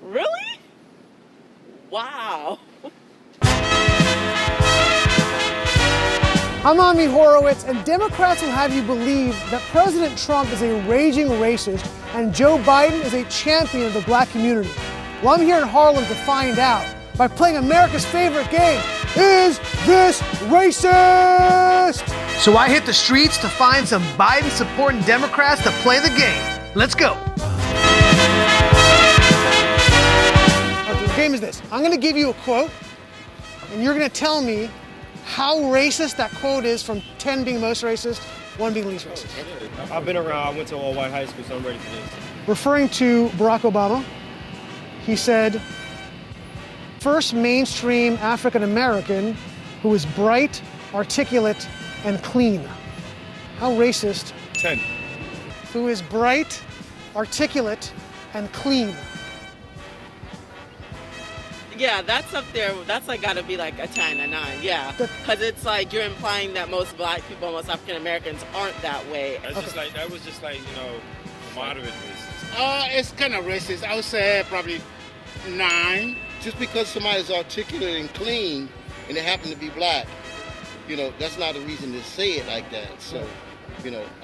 Really? Wow. I'm Ami Horowitz, and Democrats will have you believe that President Trump is a raging racist and Joe Biden is a champion of the black community. Well, I'm here in Harlem to find out by playing America's favorite game, Is This Racist? So I hit the streets to find some Biden-supporting Democrats to play the game. Let's go. Okay, the game is this. I'm gonna give you a quote, and you're gonna tell me how racist that quote is, from 10 being most racist, 1 being least racist. I've been around. I went to all-white high school, so I'm ready for this. Referring to Barack Obama, he said, first mainstream African American who is bright, articulate, and clean. How racist? 10. Who is bright, articulate, and clean. Yeah, that's up there. That's like gotta be like a 10, a 9. Yeah, because it's like you're implying that most black people, most African Americans aren't that way. That's just like that was just like moderate racist. It's kind of racist. I would say probably 9. Just because somebody's articulate and clean and they happen to be black, that's not a reason to say it like that. So,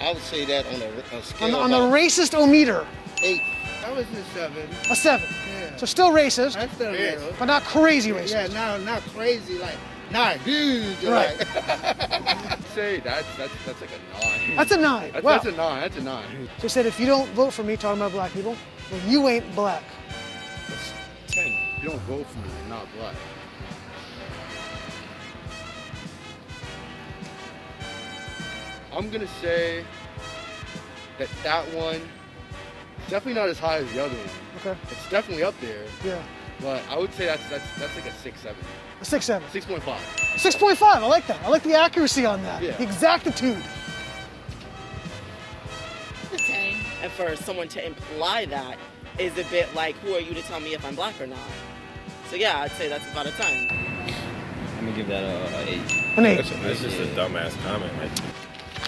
I would say that on a scale On the racist-o-meter. 8. I was a 7. A 7. Yeah. So still racist, That's still real. but not crazy racist. Yeah, not crazy, like not huge. Right. Like. Say that's like a 9. That's a 9. That's, Wow. that's a 9. That's a 9. So he said, if you don't vote for me, talking about black people, then you ain't black. That's 10. You don't vote for me, you're not black. I'm gonna say that one is definitely not as high as the other one. Okay. It's definitely up there, Yeah. but I would say that's like a 6-7. A 6-7. 6.5. 6.5. I like that. I like the accuracy on that. Yeah. The exactitude. And for someone to imply that is a bit like, who are you to tell me if I'm black or not? So yeah, I'd say that's about a 10. I'm gonna give that a 8. An 8. That's just a dumbass comment. Like,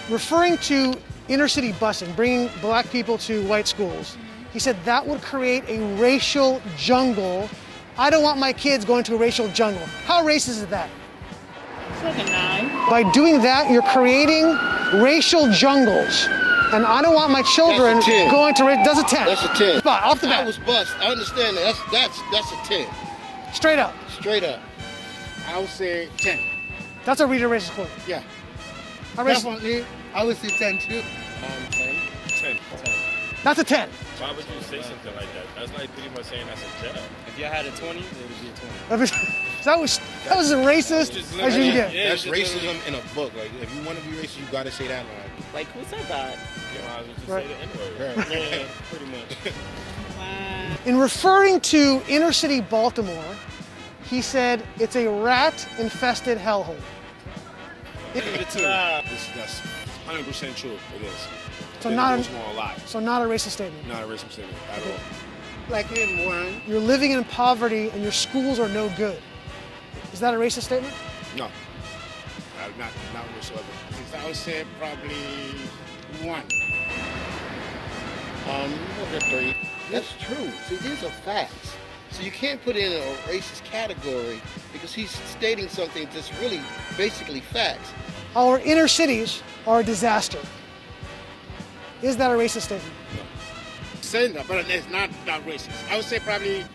Referring to inner city busing, bringing black people to white schools, he said that would create a racial jungle. I don't want my kids going to a racial jungle. How racist is that? It's like a 9. By doing that, you're creating racial jungles. And I don't want my children That's a 10. going to that's a 10. That's a 10. Spot, off the I bat. was bust. I understand that. That's a 10. Straight up. Straight up. I would say 10. That's a reader racist quote. Yeah. How racist? Definitely. I would say 10 too. 10. That's a 10. Why would you say something like that? That's like pretty much saying that's a jail. If you had a 20, it would be a 20. that was as racist as you can get. Yeah, That's just racism in a book. Like, if you want to be racist, you got to say that line. Like, who said that? You might as well just Right. say the N-word. Yeah, pretty much. In referring to inner city Baltimore, he said it's a rat-infested hellhole. That's 100% true. It is. So It not goes a, on a lot. so not a racist statement. Not a racist statement at all. Like in 1. You're living in poverty and your schools are no good. Is that a racist statement? No. Not whatsoever. I would say probably 1. Look at 3. That's true. See, these are facts. So you can't put it in a racist category because he's stating something that's really basically facts. Our inner cities are a disaster. Is that a racist statement? Saying that, but it's not racist. I would say probably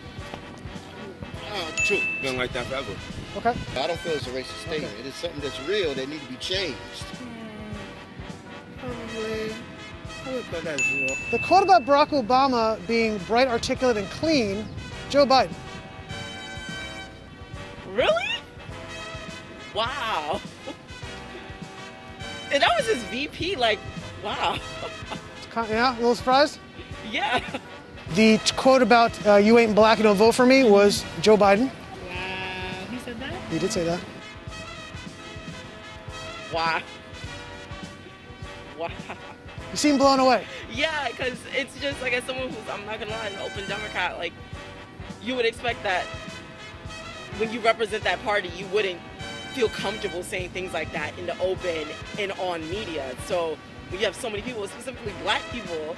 2. Been like that forever. Okay. I don't feel it's a racist statement. It is something that's real that needs to be changed. Probably. I would put that 0. The quote about Barack Obama being bright, articulate, and clean, Joe Biden. Really? Wow. And that was his VP, like, wow. Yeah, a little surprised? Yeah. The quote about you ain't black, you don't vote for me was Joe Biden. Wow. He said that? He did say that. Wow. Wow. You seem blown away. Yeah, because it's just like, as someone who's, I'm not gonna lie, an open Democrat, like, you would expect that when you represent that party, you wouldn't feel comfortable saying things like that in the open and on media. So when you have so many people, specifically black people,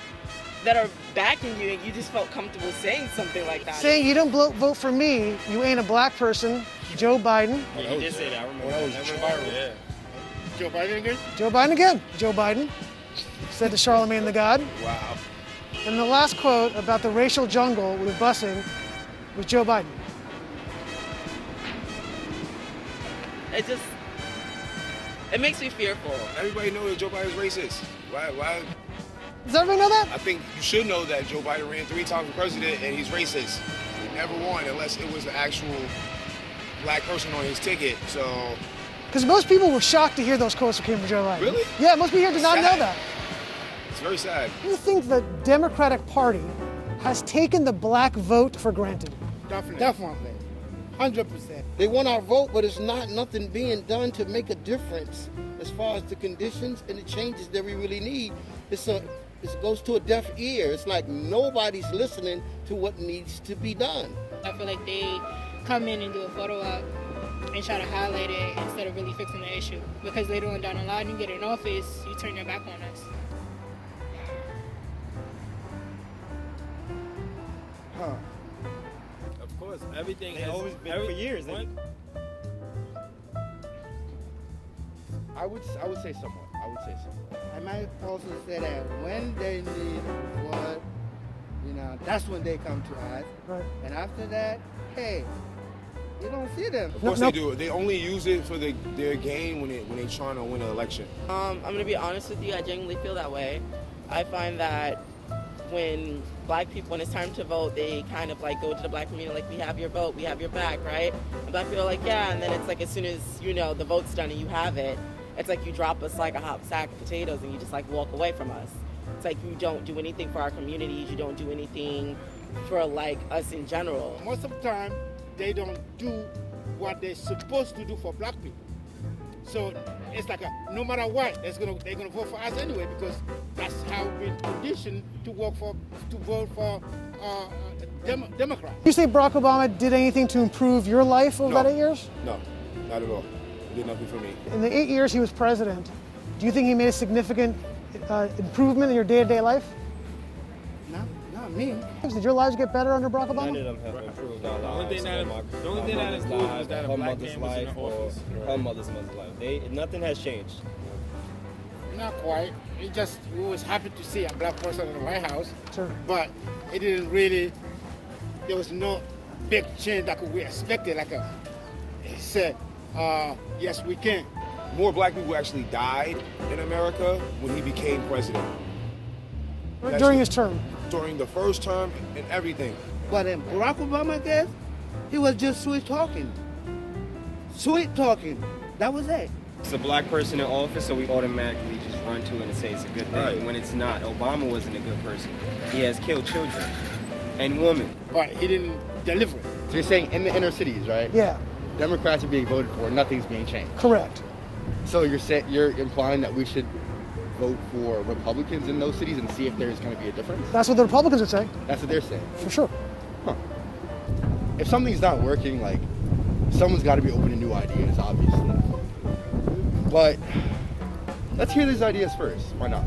that are backing you, and you just felt comfortable saying something like that. Saying you don't vote for me, you ain't a black person, Joe Biden. Yeah, he did say that. I remember. That was viral. Yeah. Joe Biden again? Joe Biden again. Joe Biden said to Charlemagne the God. Wow. And the last quote about the racial jungle with busing was Joe Biden. It makes me fearful. Everybody knows that Joe Biden's racist. Why? Does everybody know that? I think you should know that Joe Biden ran 3 times for president and he's racist. He never won unless it was an actual black person on his ticket. So Because most people were shocked to hear those quotes that came from Joe Biden. Really? Yeah, most people here did not know Sad. that. it's very sad. Do you think the Democratic Party has taken the black vote for granted? Definitely. 100%. They want our vote, but it's not nothing being done to make a difference as far as the conditions and the changes that we really need. It goes to a deaf ear. It's like nobody's listening to what needs to be done. I feel like they come in and do a photo op and try to highlight it instead of really fixing the issue. Because later on down the line, you get in office, you turn your back on us. Of course, everything has always been for years. I would say somewhat. I might also say that when they need what, that's when they come to us. Right. And after that, hey, you don't see them. Of course they do. They only use it for their gain when they trying to win an election. I'm gonna be honest with you. I genuinely feel that way. I find that when black people, when it's time to vote, they kind of like go to the black community like, we have your vote, we have your back, right? And black people are like, yeah. And then it's like as soon as the vote's done and you have it, it's like you drop us like a hot sack of potatoes and you just like walk away from us. It's like you don't do anything for our communities. You don't do anything for like us in general. Most of the time, they don't do what they're supposed to do for black people. So it's like no matter what, they're gonna vote for us anyway because that's how we're conditioned to vote for Democrats. You say Barack Obama did anything to improve your life over No. that 8 years? No, not at all. He did nothing for me. In the 8 years he was president, do you think he made a significant improvement in your day-to-day life? No, not me. Did your lives get better under Barack None Obama? of them have improved our The only lives. thing that improved was that a her black mother's man was in life the or office. her mother's life. Nothing has changed. Not quite. We was happy to see a black person in the White House, Sure. but it didn't really. There was no big change like we expected. He said, yes, we can. More black people actually died in America when he became president. During his term. During the first term and everything. But in Barack Obama case, he was just sweet talking. Sweet talking. That was it. It's a black person in office, so we automatically just run to it and say it's a good thing Right. when it's not. Obama wasn't a good person. He has killed children and women. But he didn't deliver it. So you're saying in the inner cities, right? Yeah, Democrats are being voted for, nothing's being changed. correct. So you're implying that we should vote for Republicans in those cities and see if there's going to be a difference? That's what the Republicans would say, That's what they're saying. for sure. If something's not working, like, someone's got to be open to new ideas, obviously. But let's hear these ideas first. Why not?